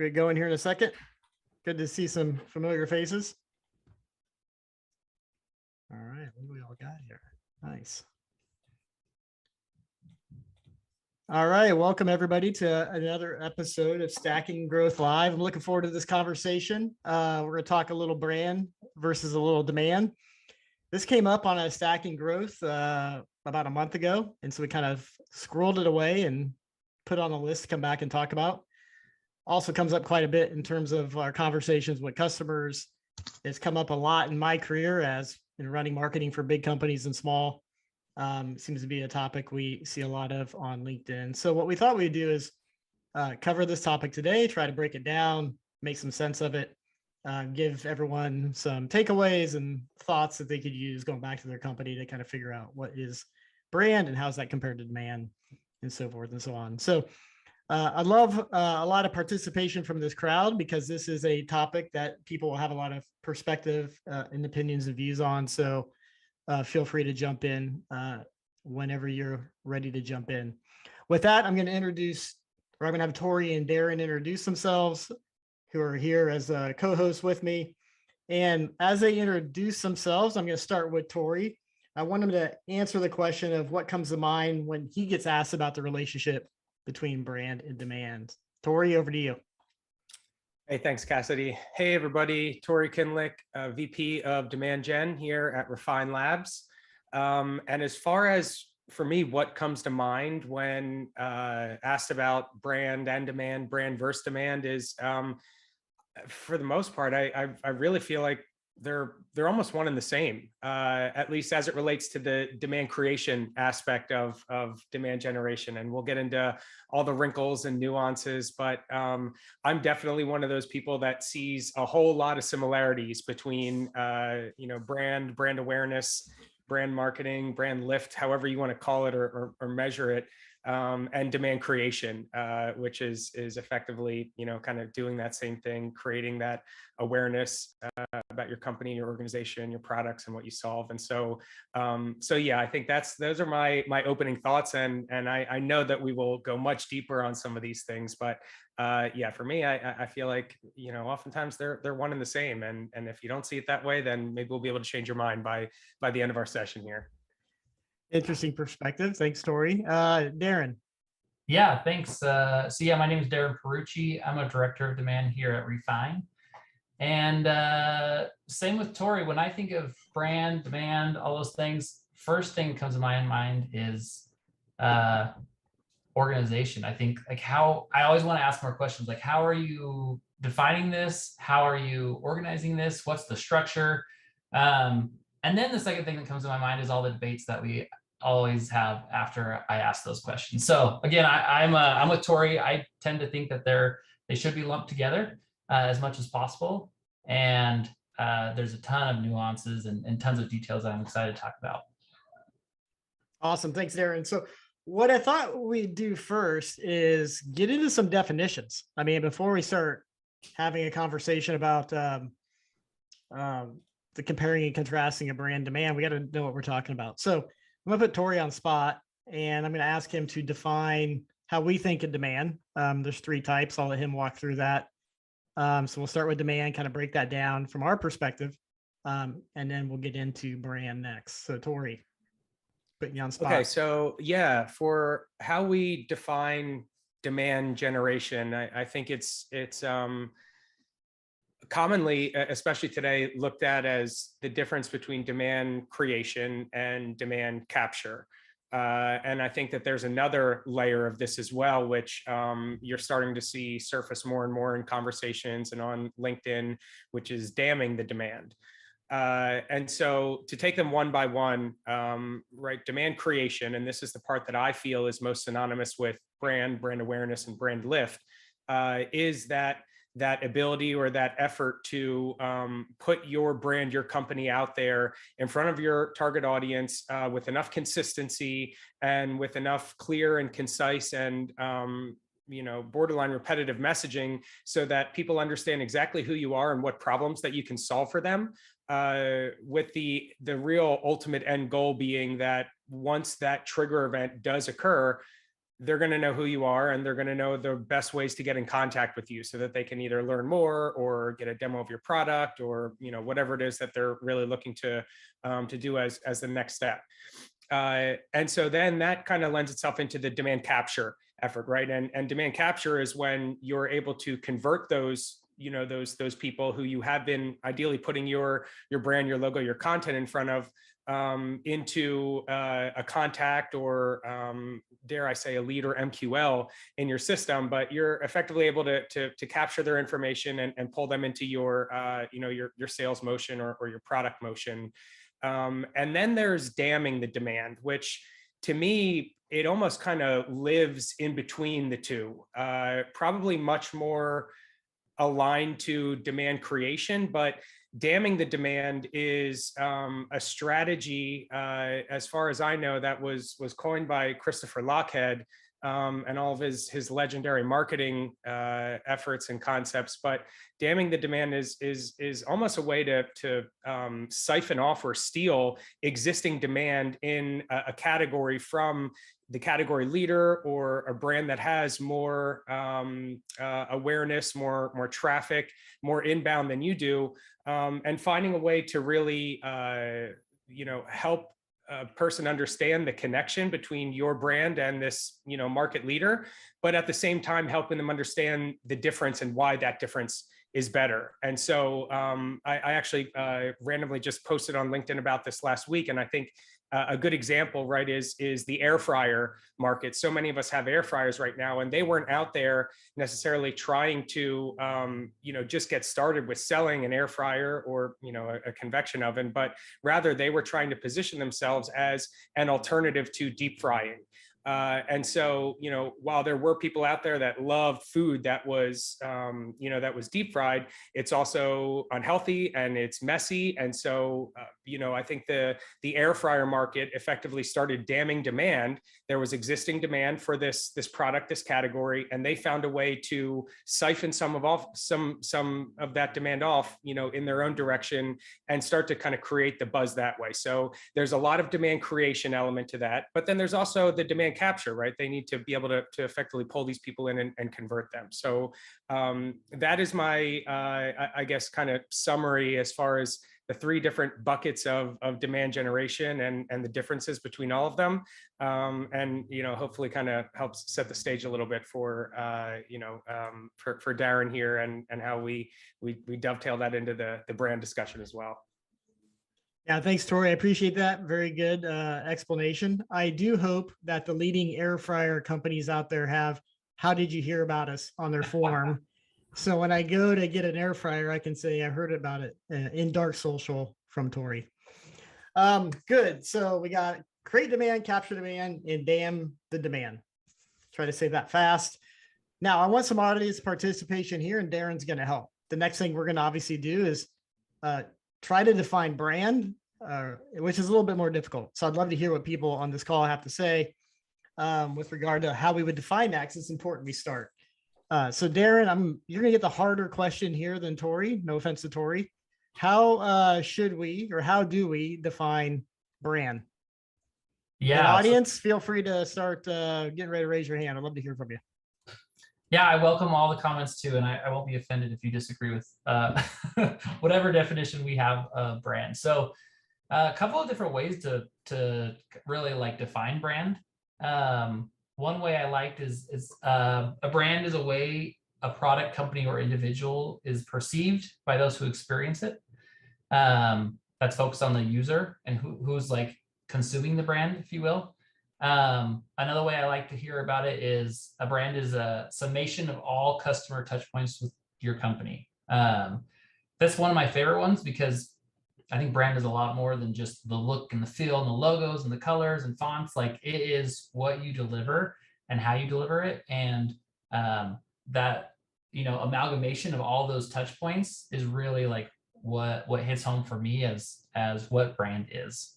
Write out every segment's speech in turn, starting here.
We're going here in a second. Good to see some familiar faces. All right, what do we all got here? Nice. All right, welcome everybody to another episode of Stacking Growth Live. I'm looking forward to this conversation. We're going to talk a little brand versus a little demand. This came up on a Stacking Growth about a month ago, and so we kind of scrolled it away and put it on the list to come back and talk about. Also comes up quite a bit in terms of our conversations with customers. It's come up a lot in my career as in running marketing for big companies and small. Seems to be a topic we see a lot of on LinkedIn. So what we thought we'd do is cover this topic today, try to break it down, make some sense of it, give everyone some takeaways and thoughts that they could use going back to their company to kind of figure out what is brand and how's that compared to demand and so forth and so on. So I love a lot of participation from this crowd because this is a topic that people will have a lot of perspective and opinions and views on. So feel free to jump in whenever you're ready to jump in. With that, I'm going to have Tory and Darren introduce themselves, who are here as a co-host with me. And as they introduce themselves, I'm going to start with Tory. I want him to answer the question of what comes to mind when he gets asked about the relationship between brand and demand. Tory, over to you. Hey, thanks, Cassidy. Hey, everybody. Tory Kindlick, VP of Demand Gen here at Refine Labs. And as far as for me, what comes to mind when asked about brand and demand, brand versus demand is, for the most part, I really feel like they're almost one and the same, at least as it relates to the demand creation aspect of demand generation. And we'll get into all the wrinkles and nuances, but I'm definitely one of those people that sees a whole lot of similarities between brand awareness, brand marketing, brand lift, however you want to call it or measure it, and demand creation, which is effectively, kind of doing that same thing, creating that awareness about your company, your organization, your products, and what you solve. And so yeah, I think those are my opening thoughts, and I know that we will go much deeper on some of these things, but yeah, for me, I feel like oftentimes they're one and the same, and if you don't see it that way, then maybe we'll be able to change your mind by the end of our session here. Interesting perspective. Thanks, Tory. Darren. Yeah, thanks. So yeah, my name is Darren Perucci. I'm a director of demand here at Refine. And same with Tory. When I think of brand, demand, all those things, first thing that comes to my mind is organization. I think how I always want to ask more questions, like how are you defining this? How are you organizing this? What's the structure? And then the second thing that comes to my mind is all the debates that we always have after I ask those questions. So again, I'm with Tory. I tend to think that they should be lumped together as much as possible. And there's a ton of nuances and tons of details that I'm excited to talk about. Awesome. Thanks, Darren. So what I thought we'd do first is get into some definitions. I mean, before we start having a conversation about the comparing and contrasting a brand demand, we got to know what we're talking about. So I'm going to put Tory on the spot, and I'm going to ask him to define how we think of demand. There's 3 types. I'll let him walk through that. So we'll start with demand, kind of break that down from our perspective, and then we'll get into brand next. So Tory, putting you on the spot. Okay, so yeah, for how we define demand generation, I think it's commonly, especially today, looked at as the difference between demand creation and demand capture. And I think that there's another layer of this as well, which you're starting to see surface more and more in conversations and on LinkedIn, which is damming the demand. And so to take them one by one, right, demand creation, and this is the part that I feel is most synonymous with brand awareness, and brand lift, is that ability or that effort to put your brand, your company out there in front of your target audience with enough consistency and with enough clear and concise and borderline repetitive messaging so that people understand exactly who you are and what problems that you can solve for them, with the real ultimate end goal being that once that trigger event does occur, they're going to know who you are, and they're going to know the best ways to get in contact with you so that they can either learn more or get a demo of your product, or, you know, whatever it is that they're really looking to do as the next step. And so then that kind of lends itself into the demand capture effort, right? And demand capture is when you're able to convert those, you know, those people who you have been ideally putting your brand, your logo, your content in front of, into a contact, or dare I say a lead or MQL in your system, but you're effectively able to capture their information and pull them into your you know, your sales motion or your product motion. And then there's damming the demand, which to me, it almost kind of lives in between the two, probably much more aligned to demand creation, but damming the demand is a strategy, as far as I know, that was coined by Christopher Lochhead, and all of his legendary marketing efforts and concepts. But damming the demand is almost a way to siphon off or steal existing demand in a category from the category leader or a brand that has more awareness, more traffic, more inbound than you do, and finding a way to really, you know, help a person understand the connection between your brand and this, you know, market leader, but at the same time helping them understand the difference and why that difference is better. And so I actually randomly just posted on LinkedIn about this last week, and I think a good example, right, is the air fryer market. So many of us have air fryers right now, and they weren't out there necessarily trying to, you know, just get started with selling an air fryer or, you know, a convection oven, but rather they were trying to position themselves as an alternative to deep frying. And so, you know, while there were people out there that loved food that was, you know, that was deep fried, it's also unhealthy and it's messy. And so, you know, I think the air fryer market effectively started damming demand. There was existing demand for this product, this category, and they found a way to siphon some of that demand off, you know, in their own direction, and start to kind of create the buzz that way. So there's a lot of demand creation element to that, but then there's also the demand capture, right? They need to be able to effectively pull these people in and convert them. So that is my, I guess, kind of summary as far as the three different buckets of demand generation and the differences between all of them. And, you know, hopefully kind of helps set the stage a little bit for, you know, for Darren here and how we dovetail that into the brand discussion as well. Yeah, thanks, Tory. I appreciate that. Very good explanation. I do hope that the leading air fryer companies out there have "How did you hear about us?" on their form. So when I go to get an air fryer, I can say I heard about it in dark social from Tory. Good. So we got create demand, capture demand, and damn the demand. Try to say that fast. Now I want some audience participation here, and Darren's going to help. The next thing we're going to obviously do is try to define brand, which is a little bit more difficult. So I'd love to hear what people on this call have to say with regard to how we would define that, because it's important we start. So Darren, you're gonna get the harder question here than Tory. No offense to Tory. How should we, or how do we define brand? Yeah. And audience, feel free to start getting ready to raise your hand. I'd love to hear from you. Yeah, I welcome all the comments too, and I won't be offended if you disagree with whatever definition we have of brand. So a couple of different ways to really like define brand. One way I liked is a brand is a way a product, company, or individual is perceived by those who experience it. That's focused on the user and who's like consuming the brand, if you will. Another way I like to hear about it is a brand is a summation of all customer touch points with your company. That's one of my favorite ones, because I think brand is a lot more than just the look and the feel and the logos and the colors and fonts. Like, it is what you deliver and how you deliver it. And that, you know, amalgamation of all those touch points is really like what hits home for me as what brand is.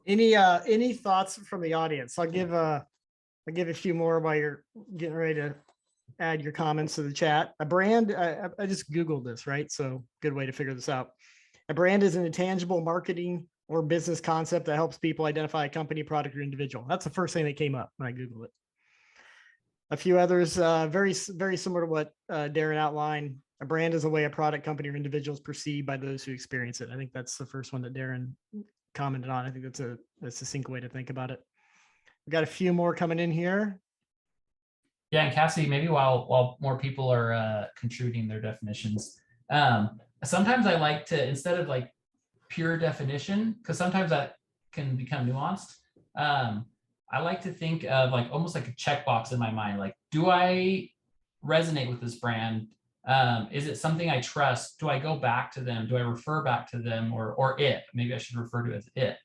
Any thoughts from the audience? I'll give a few more while you're getting ready to add your comments to the chat. A brand, I just Googled this, right? So good way to figure this out. A brand is an intangible marketing or business concept that helps people identify a company, product, or individual. That's the first thing that came up when I Googled it. A few others, very similar to what Darren outlined. A brand is a way a product, company, or individual is perceived by those who experience it. I think that's the first one that Darren commented on. I think that's a succinct way to think about it. We've got a few more coming in here. Yeah, and Cassidy, maybe while more people are contributing their definitions, sometimes I like to, instead of like pure definition, because sometimes that can become nuanced. I like to think of like almost like a checkbox in my mind. Like, do I resonate with this brand? Is it something I trust? Do I go back to them? Do I refer back to them or it? Maybe I should refer to it as it.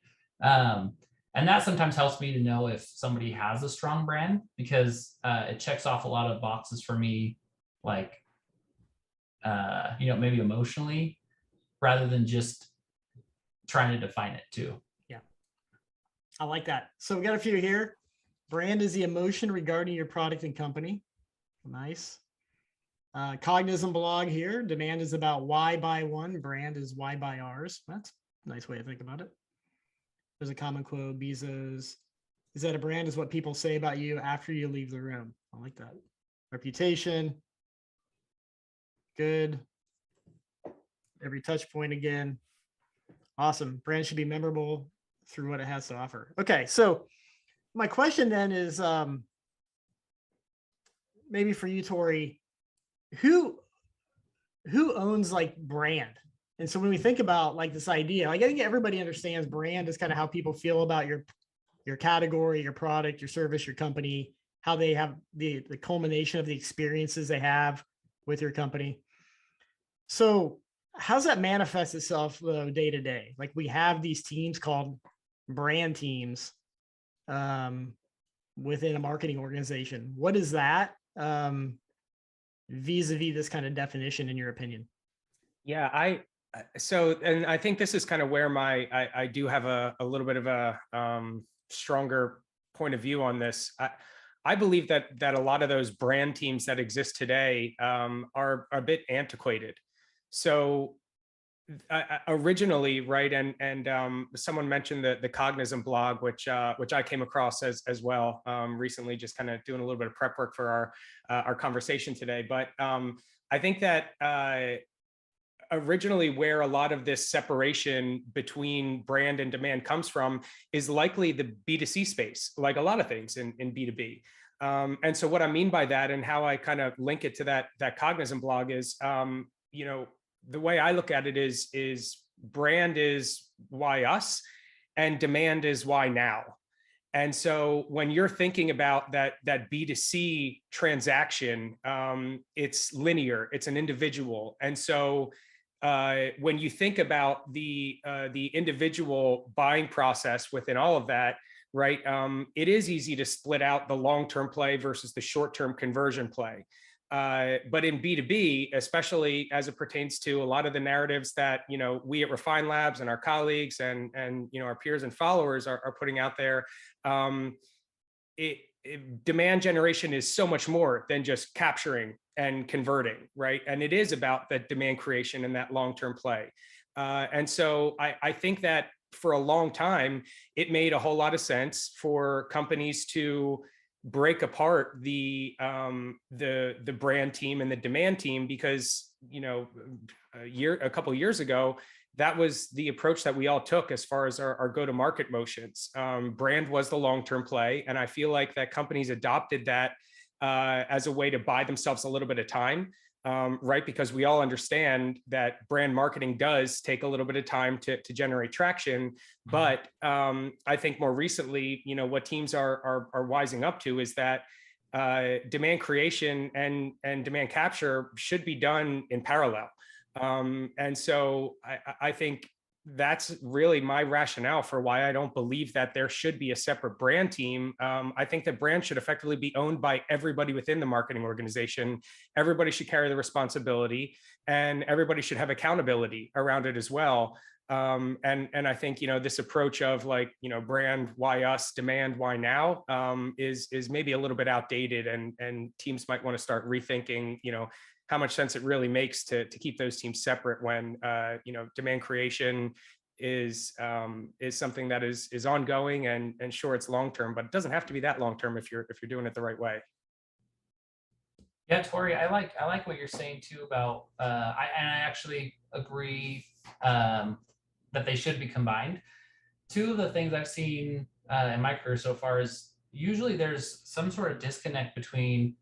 And that sometimes helps me to know if somebody has a strong brand, because it checks off a lot of boxes for me, like, maybe emotionally, rather than just trying to define it too. Yeah, I like that. So we got a few here. Brand is the emotion regarding your product and company. Nice. Cognizant blog here. Demand is about why buy one. Brand is why buy ours. That's a nice way to think about it. There's a common quote, Bezos, is that a brand is what people say about you after you leave the room. I like that. Reputation. Good. Every touch point again. Awesome. Brand should be memorable through what it has to offer. Okay, so my question then is, maybe for you, Tory, who owns like brand? And so when we think about like this idea, like I think everybody understands brand is kind of how people feel about your category, your product, your service, your company, how they have the culmination of the experiences they have with your company. So how's that manifest itself though, day to day? Like we have these teams called brand teams within a marketing organization. What is that vis-a-vis this kind of definition, in your opinion? Yeah, and I think this is kind of where I do have a little bit of a stronger point of view on this. I believe that a lot of those brand teams that exist today are a bit antiquated. So originally, right, and someone mentioned the Cognizant blog, which I came across as well recently, just kind of doing a little bit of prep work for our conversation today. But I think that originally where a lot of this separation between brand and demand comes from is likely the B2C space, like a lot of things in B2B. And so what I mean by that and how I kind of link it to that Cognizant blog is, the way I look at it is brand is why us and demand is why now. And so when you're thinking about that B2C transaction, it's linear, it's an individual. And so when you think about the individual buying process within all of that, right, it is easy to split out the long-term play versus the short-term conversion play. But in B2B, especially as it pertains to a lot of the narratives that, we at Refine Labs and our colleagues and our peers and followers are putting out there, demand generation is so much more than just capturing and converting, right? And it is about that demand creation and that long-term play. And so I think that for a long time, it made a whole lot of sense for companies to break apart the brand team and the demand team, because a couple of years ago, that was the approach that we all took as far as our go-to-market motions. Brand was the long-term play, and I feel like that companies adopted that as a way to buy themselves a little bit of time, right? Because we all understand that brand marketing does take a little bit of time to generate traction. But I think more recently, what teams are wising up to is that demand creation and demand capture should be done in parallel. And so I think that's really my rationale for why I don't believe that there should be a separate brand team. I think that brand should effectively be owned by everybody within the marketing organization. Everybody should carry the responsibility, and everybody should have accountability around it as well. And I think, this approach of like, brand, why us, demand, why now, is maybe a little bit outdated, and teams might want to start rethinking, how much sense it really makes to keep those teams separate when, demand creation is something that is ongoing, and sure, it's long term, but it doesn't have to be that long term if you're doing it the right way. Yeah, Tory, I like what you're saying too about I actually agree that they should be combined. Two of the things I've seen in my career so far is usually there's some sort of disconnect between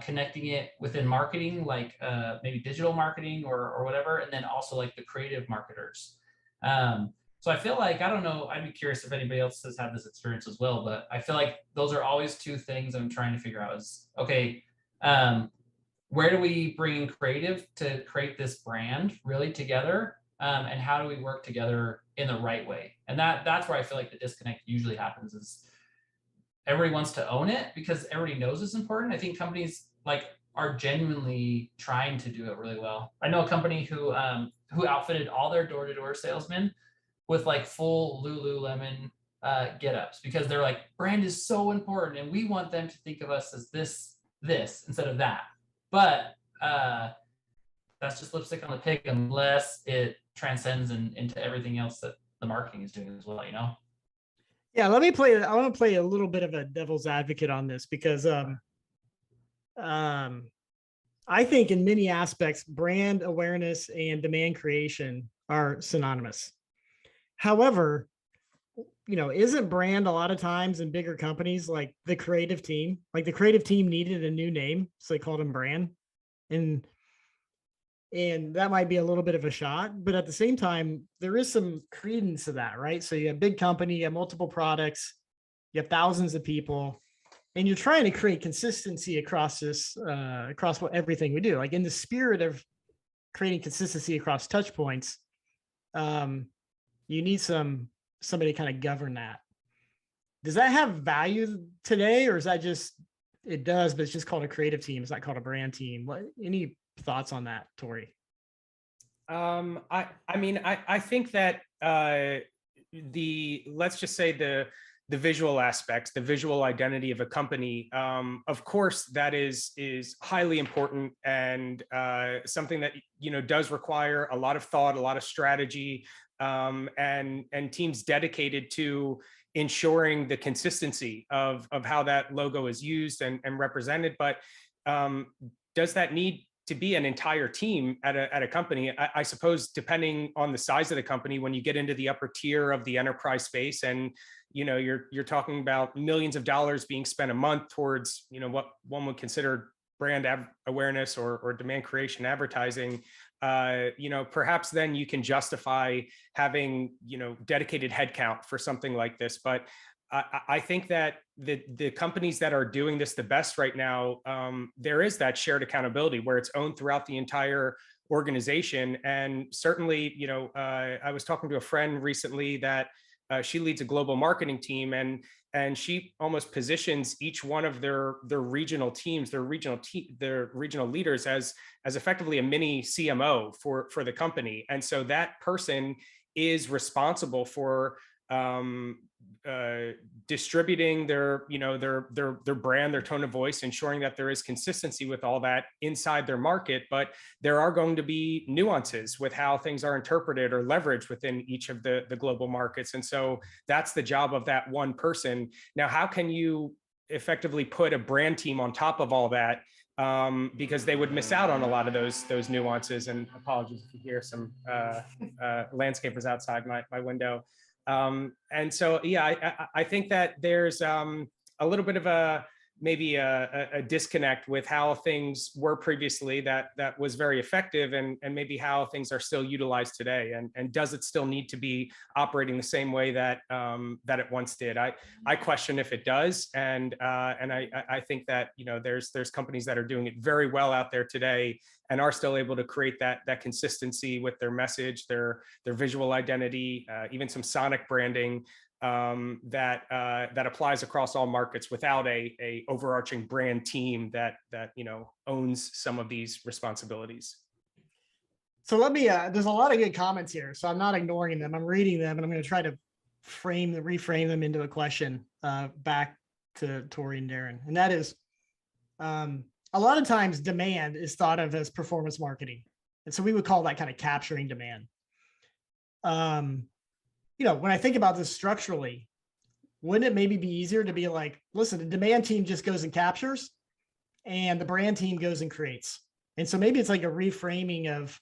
connecting it within marketing, like maybe digital marketing or whatever, and then also like the creative marketers. So I feel like, I don't know, I'd be curious if anybody else has had this experience as well, but I feel like those are always two things I'm trying to figure out is, okay, where do we bring in creative to create this brand really together? And how do we work together in the right way? And that's where I feel like the disconnect usually happens is everybody wants to own it because everybody knows it's important. I think companies like are genuinely trying to do it really well. I know a company who outfitted all their door-to-door salesmen with like full Lululemon get-ups because they're like, brand is so important and we want them to think of us as this instead of that. But that's just lipstick on the pig unless it transcends into everything else that the marketing is doing as well, you know? Yeah, I want to play a little bit of a devil's advocate on this because I think in many aspects, brand awareness and demand creation are synonymous. However, isn't brand a lot of times in bigger companies like the creative team? Like the creative team needed a new name, so they called them brand. And that might be a little bit of a shot, but at the same time, there is some credence to that, right? So you have a big company, you have multiple products, you have thousands of people, and you're trying to create consistency across this, across everything we do. Like in the spirit of creating consistency across touch points, you need somebody to kind of govern that. Does that have value today, or is that just, it does, but it's just called a creative team? It's not called a brand team. Any thoughts on that, Tory? I think that let's just say the visual aspects, the visual identity of a company, of course, that is highly important and something that does require a lot of thought, a lot of strategy, and teams dedicated to ensuring the consistency of how that logo is used and represented. But does that need to be an entire team at a company? I suppose depending on the size of the company, when you get into the upper tier of the enterprise space and you're talking about millions of dollars being spent a month towards what one would consider brand awareness or demand creation advertising, perhaps then you can justify having dedicated headcount for something like this. But I think that the companies that are doing this the best right now, there is that shared accountability where it's owned throughout the entire organization. And certainly, I was talking to a friend recently that she leads a global marketing team, and she almost positions each one of their regional teams, their regional leaders as effectively a mini CMO for the company. And so that person is responsible for distributing their brand, their tone of voice, ensuring that there is consistency with all that inside their market. But there are going to be nuances with how things are interpreted or leveraged within each of the global markets. And so that's the job of that one person. Now, how can you effectively put a brand team on top of all that? Because they would miss out on a lot of those nuances. And apologies if you hear some landscapers outside my window. And so, yeah, I think that there's a little bit of maybe a disconnect with how things were previously that was very effective, and maybe how things are still utilized today. And does it still need to be operating the same way that it once did? I question if it does. And I think that, there's companies that are doing it very well out there today and are still able to create that consistency with their message, their visual identity, even some sonic branding that applies across all markets without a overarching brand team that owns some of these responsibilities. So let me, there's a lot of good comments here, so I'm not ignoring them. I'm reading them, and I'm going to try to reframe them into a question back to Tory and Darren. And that is, a lot of times demand is thought of as performance marketing. And so we would call that kind of capturing demand. when I think about this structurally, wouldn't it maybe be easier to be like, listen, the demand team just goes and captures and the brand team goes and creates. And so maybe it's like a reframing of,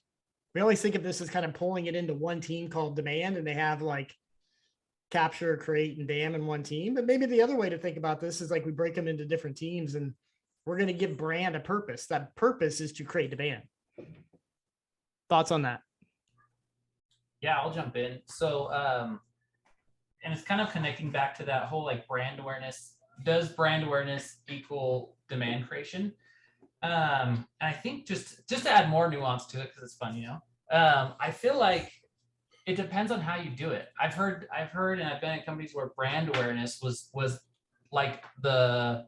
we always think of this as kind of pulling it into one team called demand, and they have like capture, create, and dam in one team. But maybe the other way to think about this is like we break them into different teams and we're going to give brand a purpose. That purpose is to create demand. Thoughts on that? Yeah, I'll jump in. So, and it's kind of connecting back to that whole like brand awareness. Does brand awareness equal demand creation? And I think just to add more nuance to it, because it's fun, I feel like it depends on how you do it. I've heard, and I've been in companies where brand awareness was like the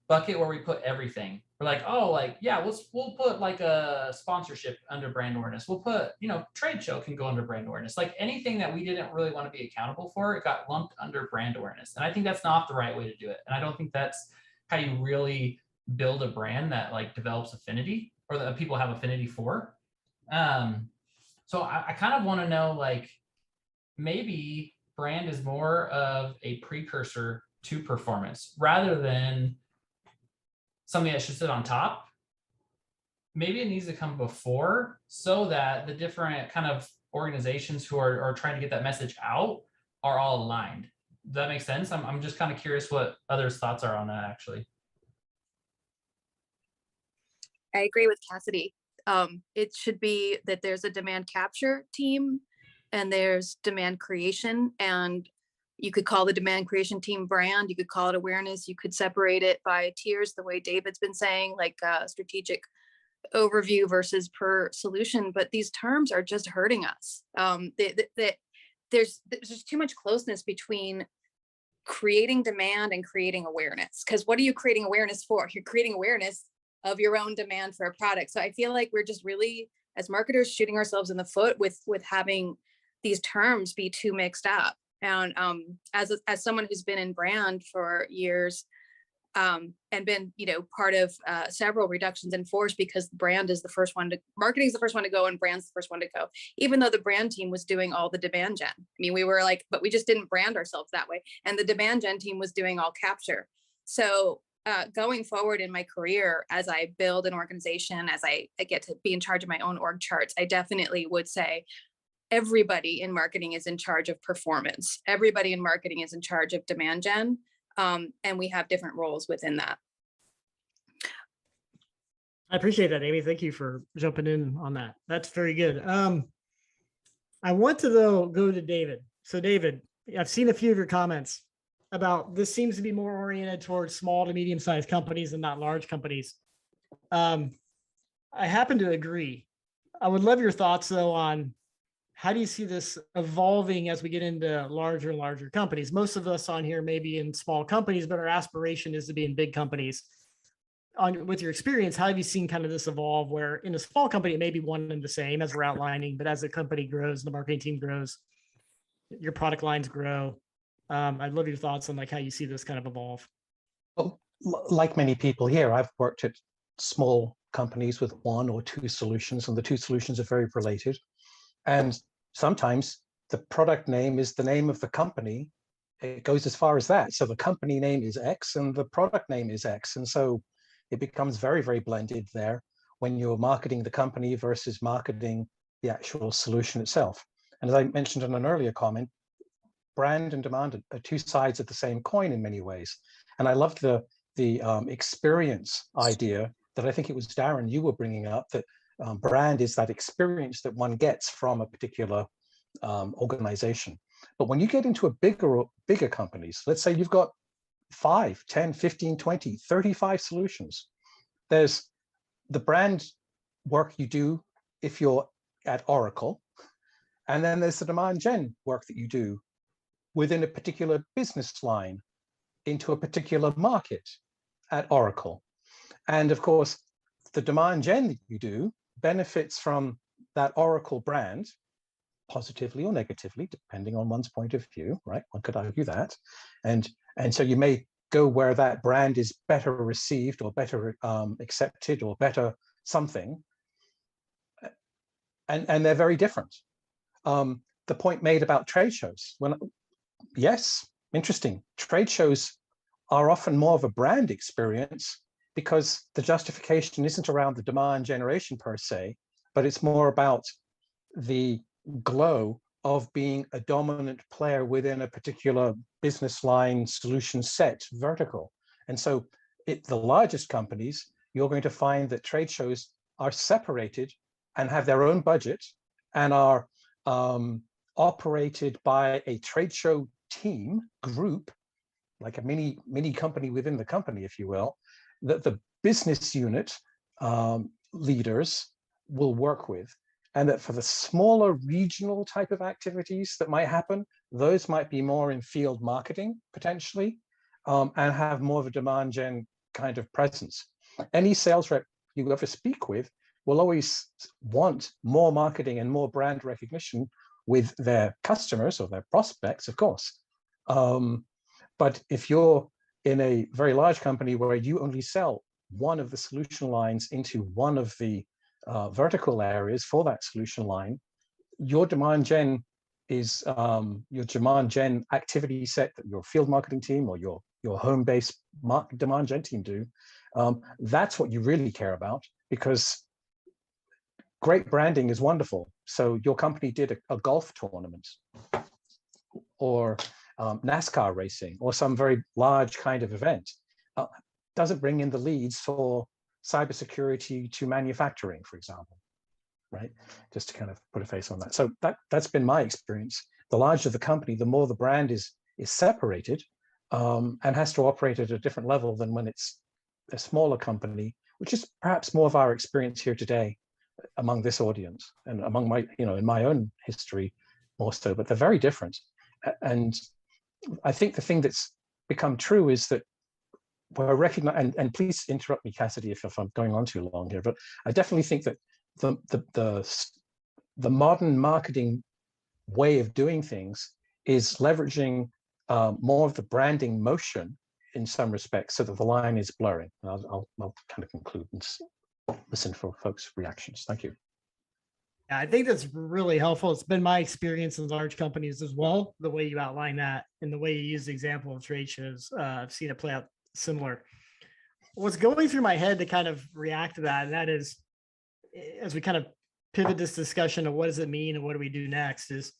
bucket where we put everything. We're like, oh, like, yeah, we'll put like a sponsorship under brand awareness. We'll put, trade show can go under brand awareness. Like anything that we didn't really want to be accountable for, it got lumped under brand awareness. And I think that's not the right way to do it. And I don't think that's how you really build a brand that like develops affinity or that people have affinity for. So I kind of want to know, like, maybe brand is more of a precursor to performance rather than something that should sit on top. Maybe it needs to come before so that the different kind of organizations who are trying to get that message out are all aligned. Does that make sense? I'm just kind of curious what others' thoughts are on that, actually. I agree with Cassidy. It should be that there's a demand capture team and there's demand creation, and you could call the demand creation team brand, you could call it awareness, you could separate it by tiers the way David's been saying, like strategic overview versus per solution. But these terms are just hurting us. There's just too much closeness between creating demand and creating awareness. Because what are you creating awareness for? You're creating awareness of your own demand for a product. So I feel like we're just really, as marketers, shooting ourselves in the foot with having these terms be too mixed up. And as someone who's been in brand for years and been, part of several reductions in force, because brand is the first one to, marketing is the first one to go and brand's the first one to go, even though the brand team was doing all the demand gen. I mean, we were like, but we just didn't brand ourselves that way. And the demand gen team was doing all capture. So going forward in my career, as I build an organization, as I get to be in charge of my own org charts, I definitely would say everybody in marketing is in charge of performance. Everybody in marketing is in charge of demand gen. And we have different roles within that. I appreciate that, Amy. Thank you for jumping in on that. That's very good. I want to, though, go to David. So David, I've seen a few of your comments about this seems to be more oriented towards small to medium-sized companies and not large companies. I happen to agree. I would love your thoughts, though, on how do you see this evolving as we get into larger and larger companies? Most of us on here may be in small companies, but our aspiration is to be in big companies. With your experience, how have you seen kind of this evolve where in a small company, it may be one and the same as we're outlining, but as the company grows, the marketing team grows, your product lines grow. I'd love your thoughts on like how you see this kind of evolve. Well, like many people here, I've worked at small companies with one or two solutions, and the two solutions are very related. And sometimes the product name is the name of the company. It goes as far as that. So the company name is X and the product name is X. And so it becomes very, very blended there when you're marketing the company versus marketing the actual solution itself. And as I mentioned in an earlier comment, brand and demand are two sides of the same coin in many ways. And I loved the experience idea that I think it was Darren you were bringing up, that brand is that experience that one gets from a particular organization. But when you get into a bigger companies, let's say you've got 5, 10, 15, 20, 35 solutions. There's the brand work you do if you're at Oracle, and then there's the demand gen work that you do within a particular business line into a particular market at Oracle. And of course, the demand gen that you do benefits from that Oracle brand, positively or negatively, depending on one's point of view, right? One could argue that. And so you may go where that brand is better received or better accepted or better something. And they're very different. The the point made about trade shows. Yes, interesting. Trade shows are often more of a brand experience because the justification isn't around the demand generation per se, but it's more about the glow of being a dominant player within a particular business line solution set vertical. And so the largest companies, you're going to find that trade shows are separated and have their own budget and are operated by a trade show team group, like a mini company within the company, if you will, that the business unit leaders will work with. And that for the smaller regional type of activities that might happen, those might be more in field marketing potentially, and have more of a demand gen kind of presence. Any sales rep you ever speak with will always want more marketing and more brand recognition with their customers or their prospects, of course. But if you're in a very large company where you only sell one of the solution lines into one of the vertical areas for that solution line, your demand gen is your demand gen activity set that your field marketing team or your home-based demand gen team do. That's what you really care about, because great branding is wonderful. So your company did a golf tournament or NASCAR racing or some very large kind of event. Doesn't bring in the leads for cybersecurity to manufacturing, for example, right? Just to kind of put a face on that. So that's been my experience. The larger the company, the more the brand is separated and has to operate at a different level than when it's a smaller company, which is perhaps more of our experience here today among this audience and among my, in my own history more so, but they're very different. And I think the thing that's become true is that we're recognizing, and please interrupt me, Cassidy, if I'm going on too long here, but I definitely think that the modern marketing way of doing things is leveraging more of the branding motion in some respects, so that the line is blurring. I'll kind of conclude and listen for folks' reactions. Thank you. Yeah, I think that's really helpful. It's been my experience in large companies as well, the way you outline that and the way you use the example of trade shows. I've seen it play out similar. What's going through my head to kind of react to that, and that is, as we kind of pivot this discussion of what does it mean and what do we do next, is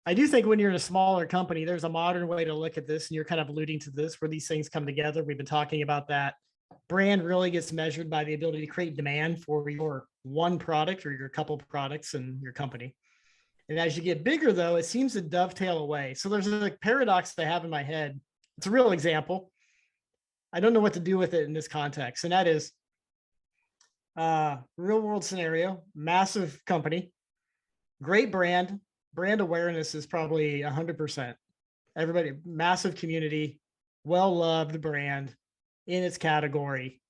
I do think when you're in a smaller company, there's a modern way to look at this, and you're kind of alluding to this, where these things come together. We've been talking about that. Brand really gets measured by the ability to create demand for your one product or your couple products in your company. And as you get bigger, though, it seems to dovetail away. So there's a paradox that I have in my head. It's a real example. I don't know what to do with it in this context. And that is real world scenario, massive company, great brand awareness is probably 100%. Everybody, massive community, well-loved brand in its category,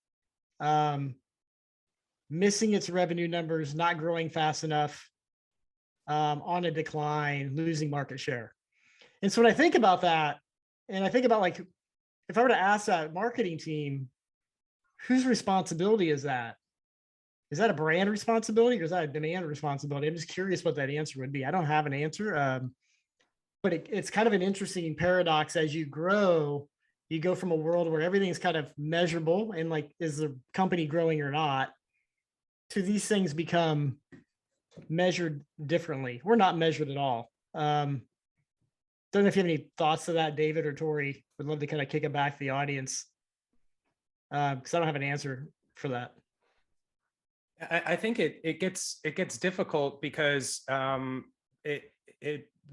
missing its revenue numbers, not growing fast enough, on a decline, losing market share. And so when I think about that, and I think about, like, if I were to ask that marketing team, whose responsibility is that? Is that a brand responsibility or is that a demand responsibility? I'm just curious what that answer would be. I don't have an answer, but it's kind of an interesting paradox. As you grow, you go from a world where everything's kind of measurable and, like, is the company growing or not, to these things become measured differently. We're not measured at all. Don't know if you have any thoughts to that, David or Tory. Would love to kind of kick it back to the audience, because I don't have an answer for that. I think it gets difficult because the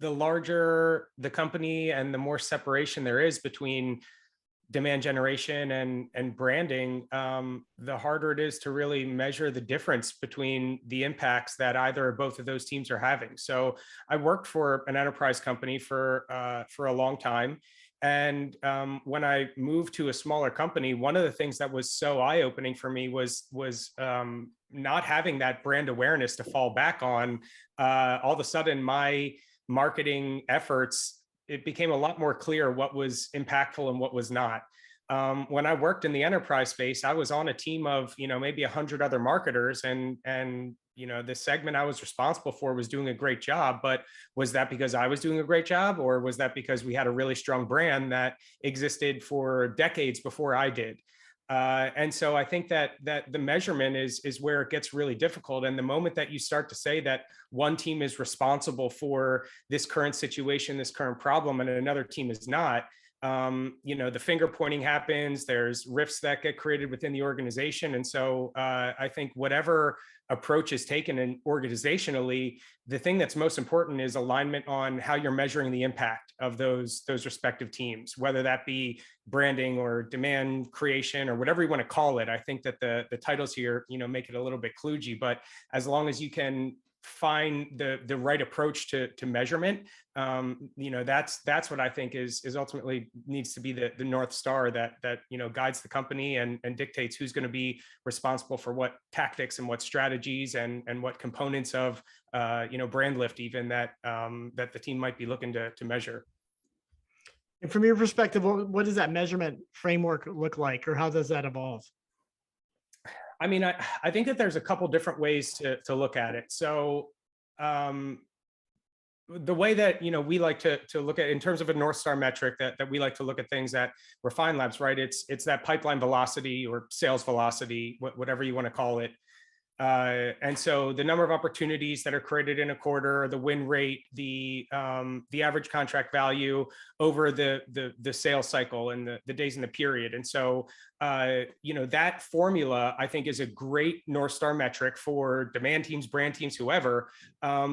larger the company and the more separation there is between demand generation and branding, the harder it is to really measure the difference between the impacts that either or both of those teams are having. So I worked for an enterprise company for a long time. And when I moved to a smaller company, one of the things that was so eye-opening for me was not having that brand awareness to fall back on. All of a sudden, my marketing efforts, it became a lot more clear what was impactful and what was not. When I worked in the enterprise space, I was on a team of, maybe 100 other marketers, and the segment I was responsible for was doing a great job, but was that because I was doing a great job, or was that because we had a really strong brand that existed for decades before I did? And so I think that the measurement is where it gets really difficult. And the moment that you start to say that one team is responsible for this current situation, this current problem, and another team is not, the finger pointing happens. There's rifts that get created within the organization. And so I think whatever approach is taken and organizationally, the thing that's most important is alignment on how you're measuring the impact of those respective teams, whether that be branding or demand creation or whatever you want to call it. I think that the titles here, make it a little bit kludgy, but as long as you can find the right approach to measurement, that's what I think is ultimately needs to be the North Star that guides the company and dictates who's going to be responsible for what tactics and what strategies and what components of brand lift even that the team might be looking to measure. And from your perspective, what does that measurement framework look like, or how does that evolve? I mean, I think that there's a couple different ways to look at it. So the way that we like to look at in terms of a North Star metric that we like to look at things at Refine Labs, right? It's that pipeline velocity or sales velocity, whatever you want to call it. And so the number of opportunities that are created in a quarter, the win rate, the average contract value over the sales cycle and the days in the period. And so, that formula, I think, is a great North Star metric for demand teams, brand teams, whoever,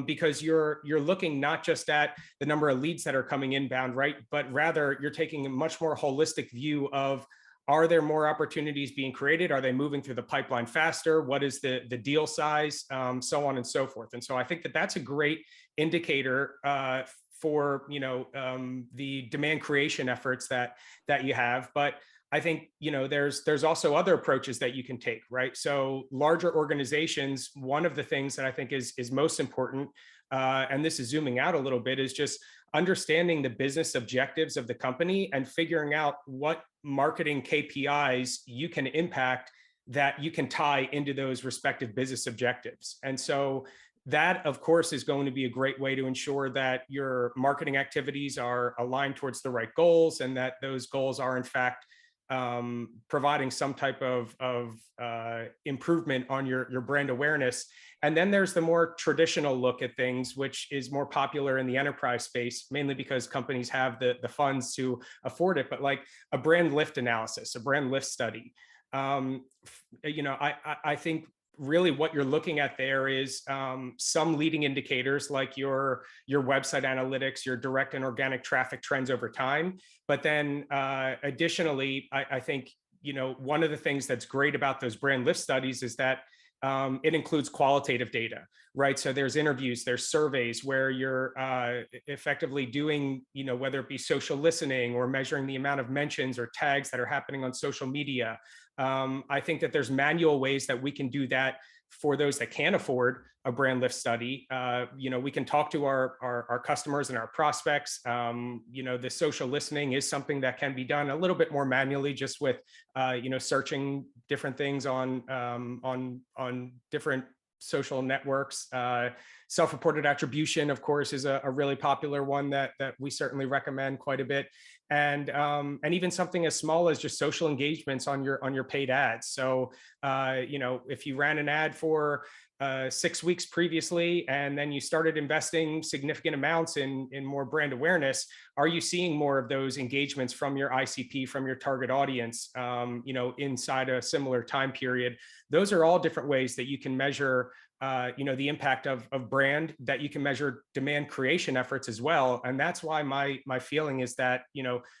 because you're looking not just at the number of leads that are coming inbound, right? But rather you're taking a much more holistic view of, are there more opportunities being created? Are they moving through the pipeline faster? What is the deal size? So on and so forth. And so I think that that's a great indicator for the demand creation efforts that you have. But I think there's also other approaches that you can take, right? So larger organizations, one of the things that I think is most important, and this is zooming out a little bit, is just understanding the business objectives of the company and figuring out what marketing KPIs you can impact that you can tie into those respective business objectives. And so that, of course, is going to be a great way to ensure that your marketing activities are aligned towards the right goals and that those goals are, in fact, providing some type of improvement on your brand awareness. And then there's the more traditional look at things, which is more popular in the enterprise space, mainly because companies have the funds to afford it, but like a brand lift analysis, a brand lift study. I think really what you're looking at there is some leading indicators like your website analytics, your direct and organic traffic trends over time. But then additionally, I think, one of the things that's great about those brand lift studies is that it includes qualitative data, right? So there's interviews, there's surveys where you're effectively doing, whether it be social listening or measuring the amount of mentions or tags that are happening on social media. I think that there's manual ways that we can do that for those that can't afford a brand lift study. We can talk to our customers and our prospects. The social listening is something that can be done a little bit more manually, just with searching different things on different social networks. Self-reported attribution, of course, is a really popular one that we certainly recommend quite a bit. And even something as small as just social engagements on your paid ads. So, if you ran an ad for 6 weeks previously, and then you started investing significant amounts in more brand awareness, are you seeing more of those engagements from your ICP, from your target audience, inside a similar time period? Those are all different ways that you can measure the impact of brand, that you can measure demand creation efforts as well. And that's why my feeling is that,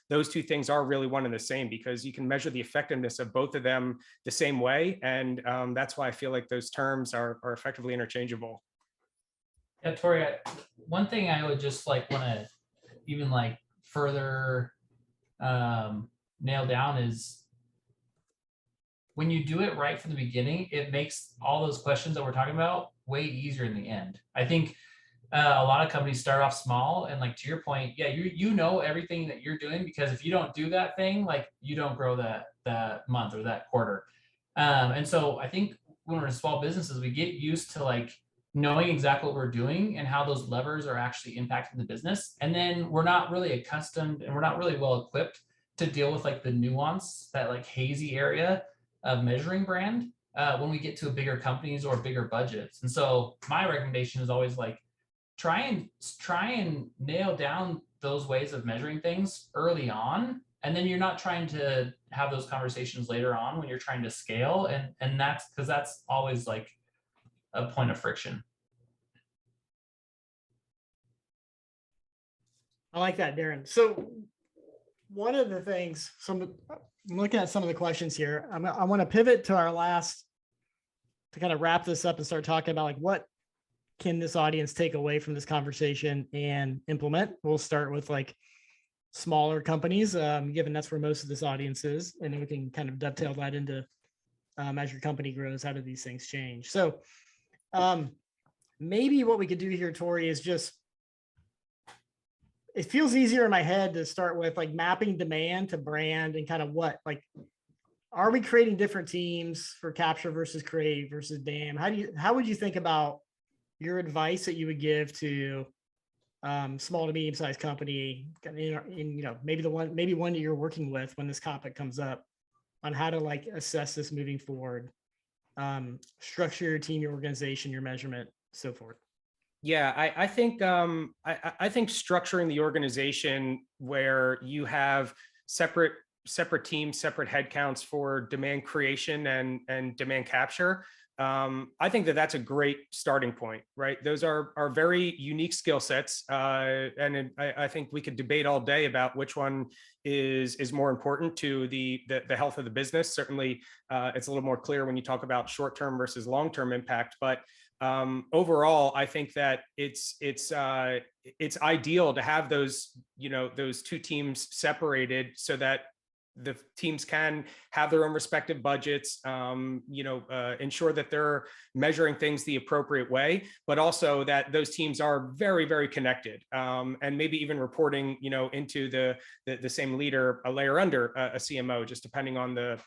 those two things are really one and the same, because you can measure the effectiveness of both of them the same way. And that's why I feel like those terms are effectively interchangeable. Yeah, Tory, one thing I would just want to even further nail down is, when you do it right from the beginning, it makes all those questions that we're talking about way easier in the end. I think a lot of companies start off small, and to your point, yeah, you know everything that you're doing, because if you don't do that thing, you don't grow that month or that quarter. And so I think when we're small businesses, we get used to like knowing exactly what we're doing and how those levers are actually impacting the business. And then we're not really accustomed and we're not really well equipped to deal with like the nuance, that like hazy area of measuring brand when we get to bigger companies or bigger budgets. And so my recommendation is always like, try and nail down those ways of measuring things early on. And then you're not trying to have those conversations later on when you're trying to scale. And that's because that's always like a point of friction. I like that, Darren. So one of the things, I'm looking at some of the questions here. I want to pivot to our last, to kind of wrap this up and start talking about like, what can this audience take away from this conversation and implement? We'll start with like smaller companies, given that's where most of this audience is. And then we can kind of dovetail that into as your company grows, how do these things change? So maybe what we could do here, Tory, is just, it feels easier in my head to start with like mapping demand to brand and kind of what, like, are we creating different teams for capture versus create versus DAM? How would you think about your advice that you would give to small to medium sized company, maybe one that you're working with when this topic comes up, on how to like assess this moving forward, structure your team, your organization, your measurement, so forth? Yeah, I think I think structuring the organization where you have separate teams, separate headcounts for demand creation and demand capture. I think that's a great starting point, right? Those are very unique skill sets, and I think we could debate all day about which one is more important to the health of the business. Certainly, it's a little more clear when you talk about short-term versus long-term impact, but overall, I think that it's ideal to have those two teams separated so that the teams can have their own respective budgets, ensure that they're measuring things the appropriate way, but also that those teams are very, very connected, and maybe even reporting, into the same leader, a layer under a CMO, just depending on the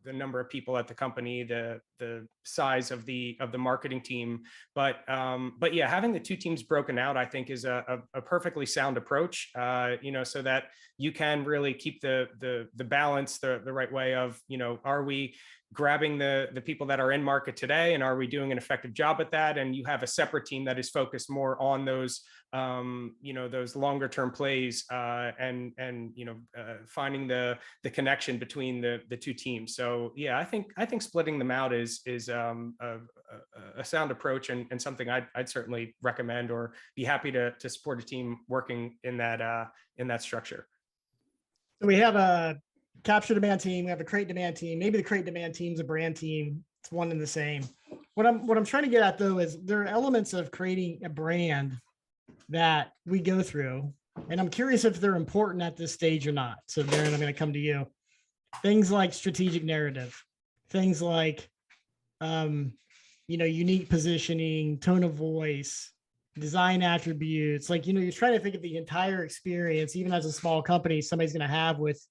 number of people at the company, the size of the marketing team. But yeah, having the two teams broken out, I think, is a perfectly sound approach, so that you can really keep the balance the right way of, are we grabbing the people that are in market today, and are we doing an effective job at that? And you have a separate team that is focused more on those, those longer term plays, and finding the connection between the two teams. So yeah, I think splitting them out is a sound approach, and something I'd certainly recommend or be happy to support a team working in that structure. So we have a capture demand team, we have a create demand team. Maybe the create demand team's a brand team. It's one and the same. What I'm trying to get at though is there are elements of creating a brand that we go through, and I'm curious if they're important at this stage or not. So Darren, I'm going to come to you. Things like strategic narrative, things like unique positioning, tone of voice, design attributes. Like, you're trying to think of the entire experience, even as a small company, somebody's going to have with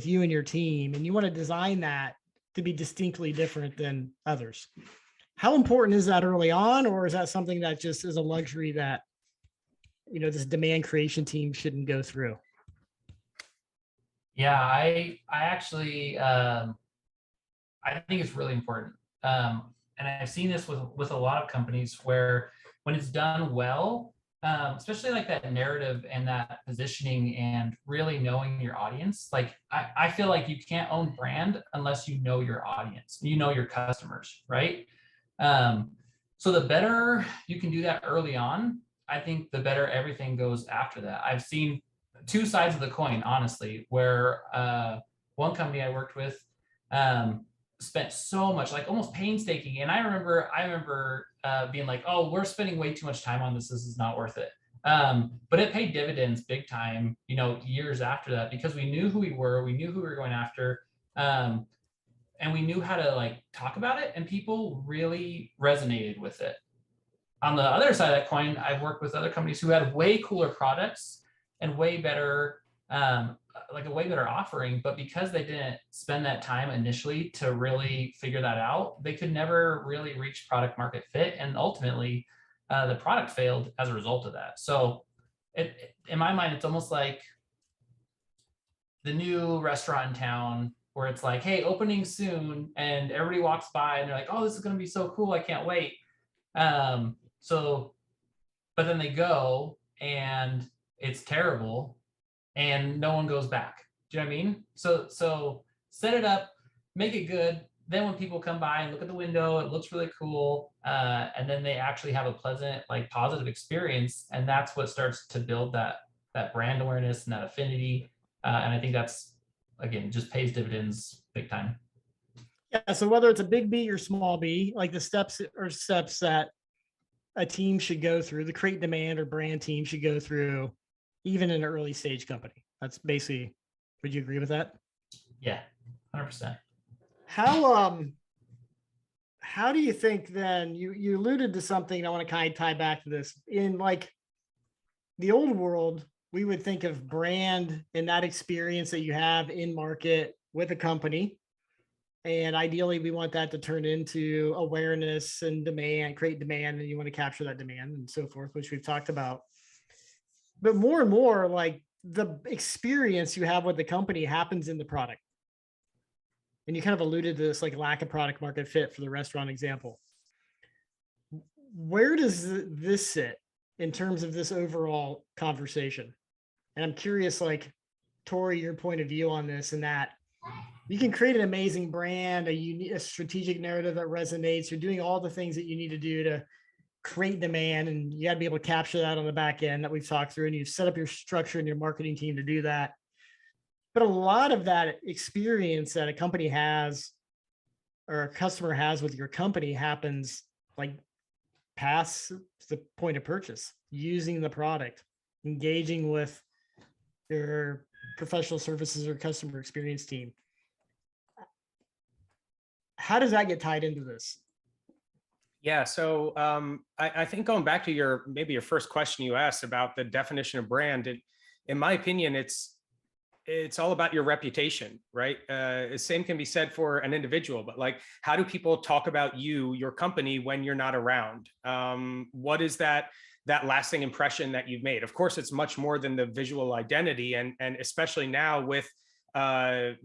you and your team, and you want to design that to be distinctly different than others. How important is that early on, or is that something that just is a luxury that this demand creation team shouldn't go through? Yeah, I actually I think it's really important, and I've seen this with a lot of companies where when it's done well, especially like that narrative and that positioning and really knowing your audience. Like I feel like you can't own brand unless you know your audience, your customers, right? So the better you can do that early on, I think the better everything goes after that. I've seen two sides of the coin, honestly, where one company I worked with spent so much, like almost painstaking. And I remember being like, oh, we're spending way too much time on this. This is not worth it. But it paid dividends big time, years after that, because we knew who we were, we knew who we were going after, and we knew how to like talk about it, and people really resonated with it. On the other side of that coin, I've worked with other companies who had way cooler products and way better like a way better offering, but because they didn't spend that time initially to really figure that out, they could never really reach product market fit. And ultimately the product failed as a result of that. So in my mind, it's almost like the new restaurant in town where it's like, hey, opening soon, and everybody walks by and they're like, oh, this is going to be so cool, I can't wait. But then they go and it's terrible and no one goes back. Do you know what I mean? So set it up, make it good. Then when people come by and look at the window, it looks really cool. And then they actually have a pleasant, like positive experience. And that's what starts to build that brand awareness and that affinity. And I think that's, again, just pays dividends big time. Yeah. So whether it's a big B or small B, like the steps that a team should go through, the create demand or brand team should go through, even in an early stage company. That's basically, would you agree with that? Yeah, 100%. How do you think then, you alluded to something, I want to kind of tie back to this. In like the old world, we would think of brand and that experience that you have in market with a company. And ideally, we want that to turn into awareness and demand, create demand, and you want to capture that demand and so forth, which we've talked about. But more and more, like the experience you have with the company happens in the product. And you kind of alluded to this, like lack of product market fit for the restaurant example. Where does this sit in terms of this overall conversation? And I'm curious, like, Tory, your point of view on this, and that you can create an amazing brand, a strategic narrative that resonates. You're doing all the things that you need to do to create demand, and you got to be able to capture that on the back end that we've talked through, and you've set up your structure and your marketing team to do that. But a lot of that experience that a company has or a customer has with your company happens like past the point of purchase, using the product, engaging with your professional services or customer experience team. How does that get tied into this? Yeah, so I think going back to maybe your first question you asked about the definition of brand, in my opinion, it's all about your reputation, right? The same can be said for an individual, but like, how do people talk about you, your company, when you're not around? What is that lasting impression that you've made? Of course, it's much more than the visual identity, and especially now with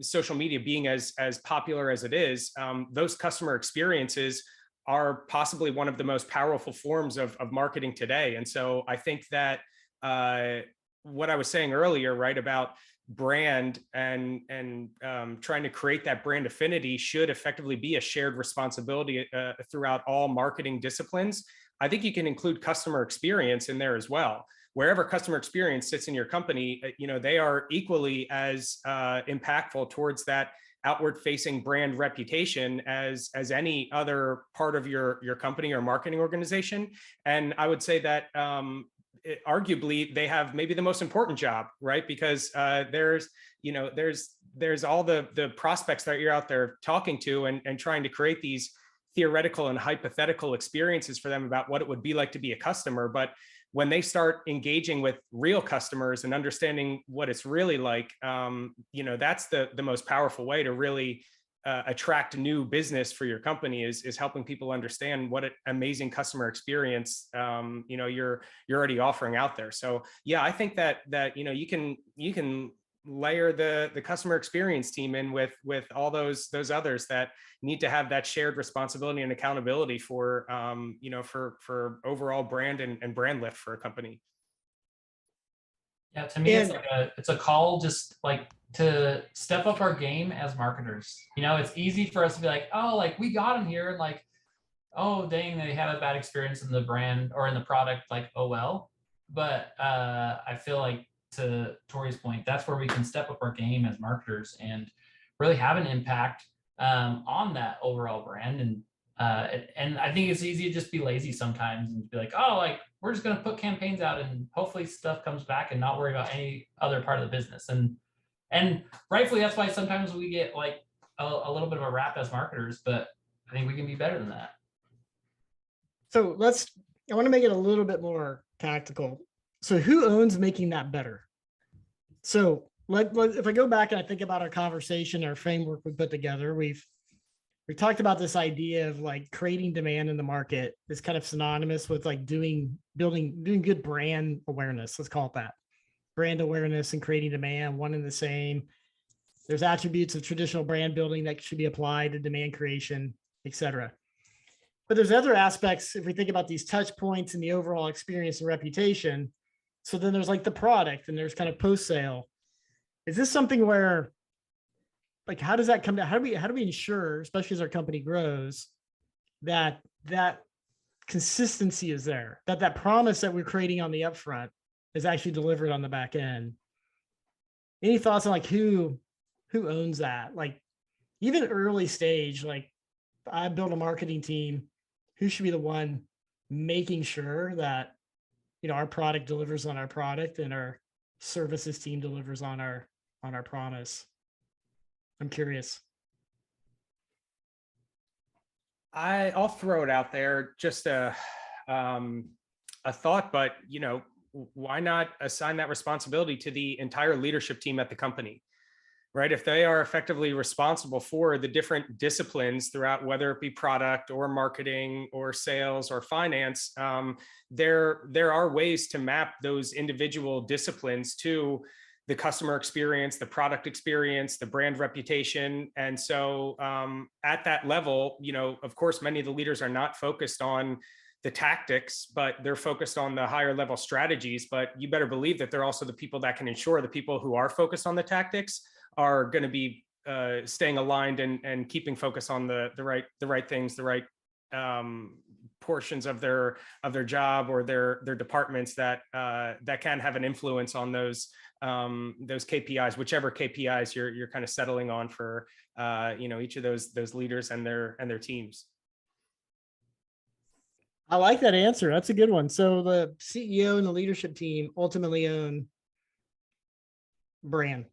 social media being as popular as it is, those customer experiences are possibly one of the most powerful forms of marketing today. And so I think that what I was saying earlier, right, about brand and trying to create that brand affinity should effectively be a shared responsibility throughout all marketing disciplines. I think you can include customer experience in there as well. Wherever customer experience sits in your company, they are equally as impactful towards that outward facing brand reputation as any other part of your company or marketing organization. And I would say that arguably they have maybe the most important job, right? Because there's all the prospects that you're out there talking to and trying to create these theoretical and hypothetical experiences for them about what it would be like to be a customer. But when they start engaging with real customers and understanding what it's really like, that's the most powerful way to really attract new business for your company is helping people understand what an amazing customer experience you're already offering out there. So yeah, I think that you can layer the customer experience team in with all those others that need to have that shared responsibility and accountability for for overall brand and brand lift for a company. Yeah, to me, it's a call just like to step up our game as marketers. It's easy for us to be like, oh, like we got them here, and like, oh, dang, they had a bad experience in the brand or in the product, like, oh well. But I feel like, to Tory's point, that's where we can step up our game as marketers and really have an impact on that overall brand. And I think it's easy to just be lazy sometimes and be like, oh, like we're just going to put campaigns out and hopefully stuff comes back and not worry about any other part of the business. And rightfully, that's why sometimes we get like a little bit of a rap as marketers, but I think we can be better than that. So I want to make it a little bit more tactical. So who owns making that better? So if I go back and I think about our conversation, our framework we put together, we talked about this idea of like creating demand in the market is kind of synonymous with like doing good brand awareness. Let's call it that. Brand awareness and creating demand, one and the same. There's attributes of traditional brand building that should be applied to demand creation, et cetera. But there's other aspects if we think about these touch points and the overall experience and reputation. So then there's like the product and there's kind of post-sale. Is this something where, like, how does that come down? How do we ensure, especially as our company grows, that consistency is there, that promise that we're creating on the upfront is actually delivered on the back end? Any thoughts on like who owns that? Like even early stage, like I build a marketing team, who should be the one making sure that, our product delivers on our product and our services team delivers on our promise? I'm curious. I'll throw it out there, just a thought, but why not assign that responsibility to the entire leadership team at the company, right? If they are effectively responsible for the different disciplines throughout, whether it be product or marketing or sales or finance, there are ways to map those individual disciplines to the customer experience, the product experience, the brand reputation. And so at that level, of course, many of the leaders are not focused on the tactics, but they're focused on the higher level strategies. But you better believe that they're also the people that can ensure the people who are focused on the tactics are going to be staying aligned and keeping focus on the right things, the right portions of their job or their departments that can have an influence on those KPIs, whichever KPIs you're kind of settling on for each of those leaders and their teams. I like that answer. That's a good one. So the CEO and the leadership team ultimately own brand.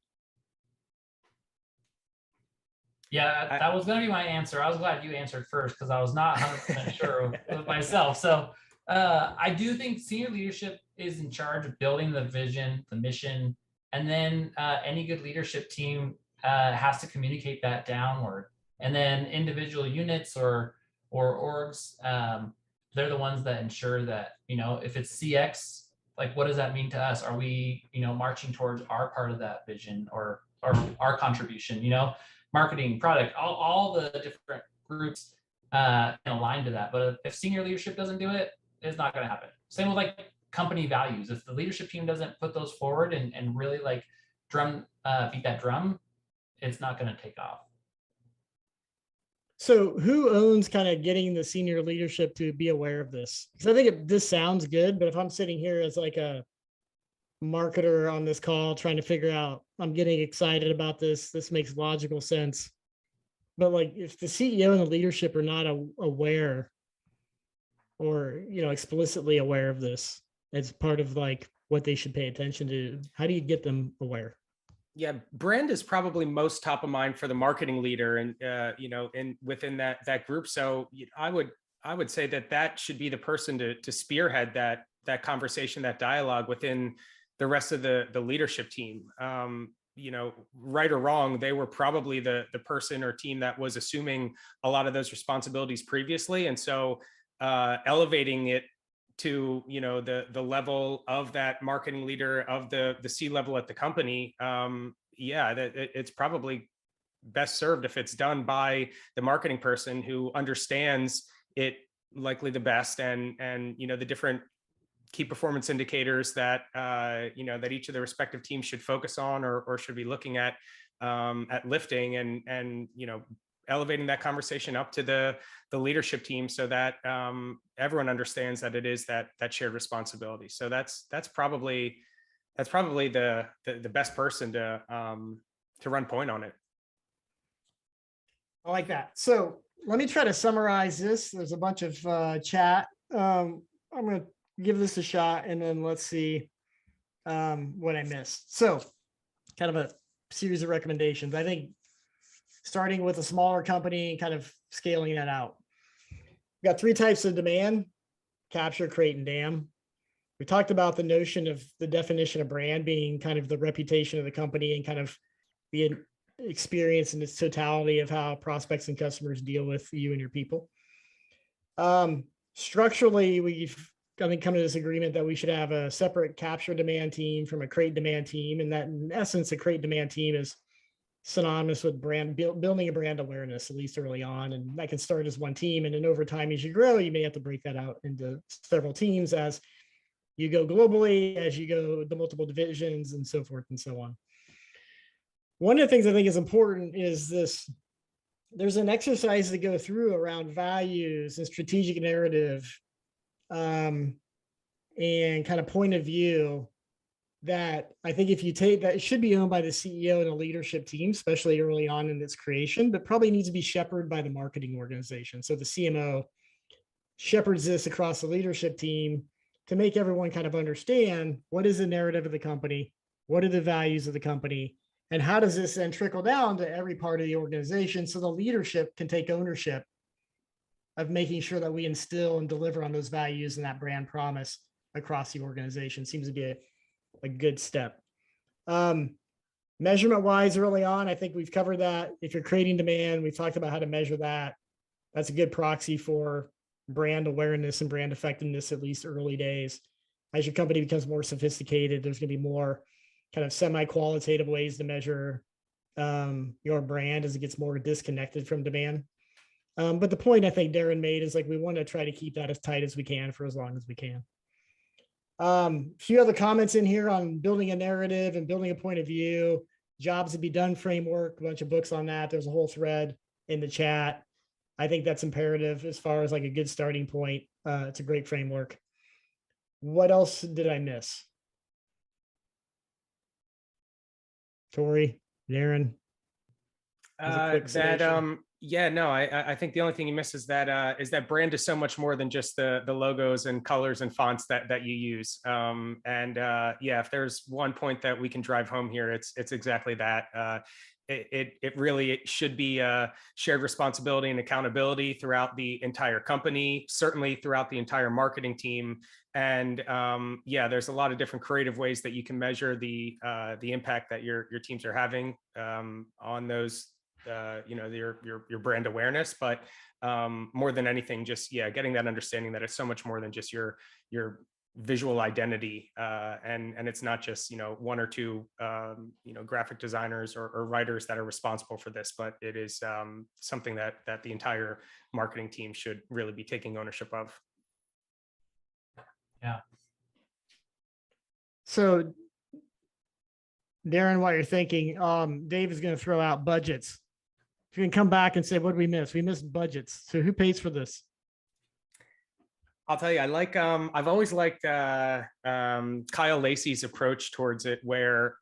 Yeah, that was going to be my answer. I was glad you answered first because I was not 100% sure with myself. So I do think senior leadership is in charge of building the vision, the mission, and then any good leadership team has to communicate that downward. And then individual units or orgs, they're the ones that ensure that, if it's CX, like what does that mean to us? Are we, marching towards our part of that vision or our contribution, marketing, product, all the different groups can align to that. But if senior leadership doesn't do it, it's not going to happen. Same with like company values. If the leadership team doesn't put those forward and really like beat that drum, it's not going to take off. So who owns kind of getting the senior leadership to be aware of this? Because I think this sounds good, but if I'm sitting here as like a marketer on this call trying to figure out, I'm getting excited about this makes logical sense, but like if the CEO and the leadership are not aware or explicitly aware of this as part of like what they should pay attention to, how do you get them aware? Yeah, brand is probably most top of mind for the marketing leader and within that group. So I would say that should be the person to spearhead that conversation, that dialogue within the rest of the leadership team. Right or wrong, they were probably the person or team that was assuming a lot of those responsibilities previously. And so elevating it to the level of that marketing leader of the C level at the company, it's probably best served if it's done by the marketing person who understands it likely the best and the different key performance indicators that that each of the respective teams should focus on or should be looking at lifting and elevating that conversation up to the leadership team so that everyone understands that it is that shared responsibility. So that's probably the best person to run point on it. I like that. So let me try to summarize this. There's a bunch of chat. I'm going to give this a shot and then let's see what I missed. So kind of a series of recommendations. I think starting with a smaller company and kind of scaling that out. We've got 3 types of demand: capture, create, and dam. we talked about the notion of the definition of brand being kind of the reputation of the company and kind of the experience in its totality of how prospects and customers deal with you and your people. Structurally, we've I think come to this agreement that we should have a separate capture demand team from a create demand team, and that in essence, a create demand team is synonymous with building a brand awareness, at least early on. And that can start as one team. And then over time, as you grow, you may have to break that out into several teams as you go globally, as you go the multiple divisions and so forth and so on. One of the things I think is important is this, there's an exercise to go through around values and strategic narrative and kind of point of view that I think if you take that, it should be owned by the CEO and a leadership team, especially early on in its creation, but probably needs to be shepherded by the marketing organization. So the CMO shepherds this across the leadership team to make everyone kind of understand what is the narrative of the company, what are the values of the company, and how does this then trickle down to every part of the organization so the leadership can take ownership of making sure that we instill and deliver on those values and that brand promise across the organization. Seems to be a good step. Measurement wise early on, I think we've covered that. If you're creating demand, we've talked about how to measure that. That's a good proxy for brand awareness and brand effectiveness, at least early days. As your company becomes more sophisticated, there's going to be more kind of semi-qualitative ways to measure your brand as it gets more disconnected from demand. But the point I think Darren made is like, we want to try to keep that as tight as we can for as long as we can. A few other comments in here on building a narrative and building a point of view, jobs to be done framework, a bunch of books on that. There's a whole thread in the chat. I think that's imperative as far as like a good starting point. It's a great framework. What else did I miss? Tory, Darren? Yeah, no, I think the only thing you miss is that brand is so much more than just the logos and colors and fonts that you use. Yeah, if there's one point that we can drive home here, it's exactly that. It really should be a shared responsibility and accountability throughout the entire company, certainly throughout the entire marketing team. And yeah, there's a lot of different creative ways that you can measure the impact that your teams are having on those, your brand awareness. But more than anything, just getting that understanding that it's so much more than just your visual identity, and it's not just one or two graphic designers or writers that are responsible for this, but it is something that the entire marketing team should really be taking ownership of. Yeah. So Darren, while you're thinking, Dave is going to throw out budgets. If you can come back and say, what did we miss? We missed budgets. So who pays for this? I'll tell you, I've always liked Kyle Lacey's approach towards it, where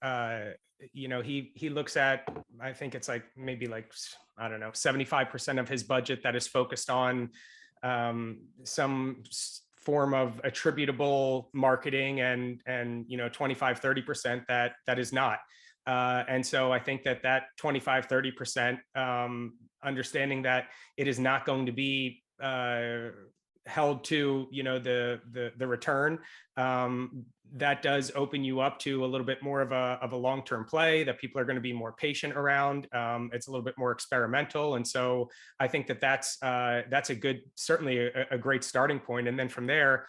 he looks at, I think it's like maybe like, I don't know, 75% of his budget that is focused on some form of attributable marketing, and 25-30% that is not. And so I think that 25-30%, understanding that it is not going to be held to the return, that does open you up to a little bit more of a long-term play that people are going to be more patient around. It's a little bit more experimental, and so I think that's a good, certainly a great starting point. And then from there,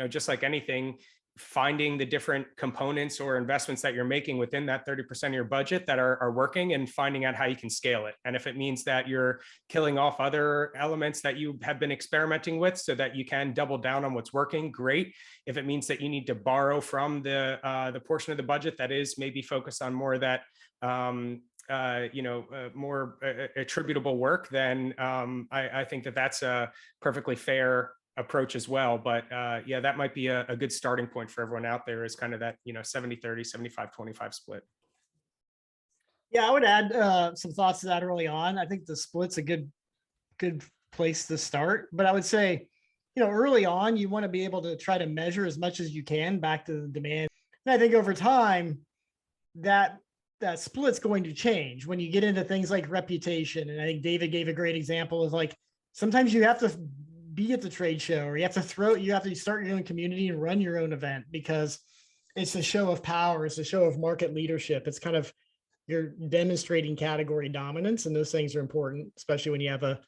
just like anything, finding the different components or investments that you're making within that 30% of your budget that are working, and finding out how you can scale it. And if it means that you're killing off other elements that you have been experimenting with so that you can double down on what's working, great. If it means that you need to borrow from the portion of the budget that is maybe focused on more of that more attributable work, then I think that's a perfectly fair approach as well. But yeah, that might be a good starting point for everyone out there, is kind of that 70-30, 75-25 split. Yeah, I would add some thoughts to that early on. I think the split's a good place to start. But I would say, early on, you want to be able to try to measure as much as you can back to the demand. And I think over time, that split's going to change when you get into things like reputation. And I think David gave a great example of like, sometimes you have to be at the trade show, or you have to start your own community and run your own event, because it's a show of power. It's a show of market leadership. It's kind of, you're demonstrating category dominance, and those things are important, especially when you have a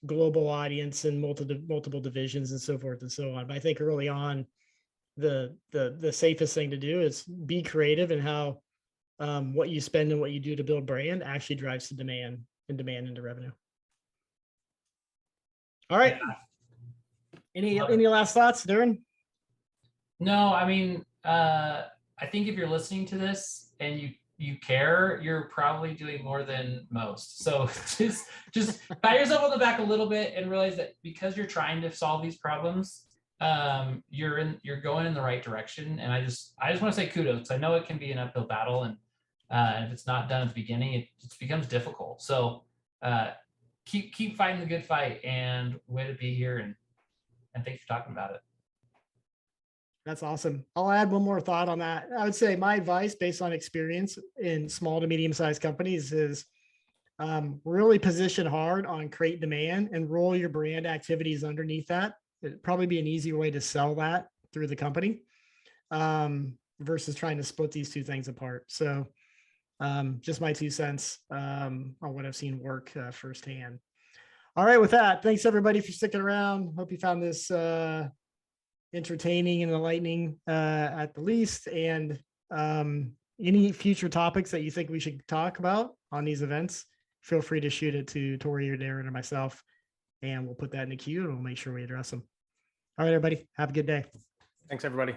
global audience and multiple divisions and so forth and so on. But I think early on, the safest thing to do is be creative in how what you spend and what you do to build brand actually drives the demand into revenue. All right. Any last thoughts, Darren? No, I mean, I think if you're listening to this and you care, you're probably doing more than most. So just pat yourself on the back a little bit and realize that because you're trying to solve these problems, you're going in the right direction. And I just want to say kudos, because I know it can be an uphill battle, and if it's not done at the beginning, it becomes difficult. So keep fighting the good fight, and way to be here, and thanks for talking about it. That's awesome. I'll add one more thought on that. I would say my advice, based on experience in small to medium-sized companies, is really position hard on create demand and roll your brand activities underneath that. It'd probably be an easier way to sell that through the company versus trying to split these two things apart. So just my 2 cents on what I've seen work firsthand. All right, with that, thanks everybody for sticking around. Hope you found this entertaining and enlightening at the least. And any future topics that you think we should talk about on these events, feel free to shoot it to Tory or Darren or myself, and we'll put that in the queue and we'll make sure we address them. All right, everybody, have a good day. Thanks, everybody.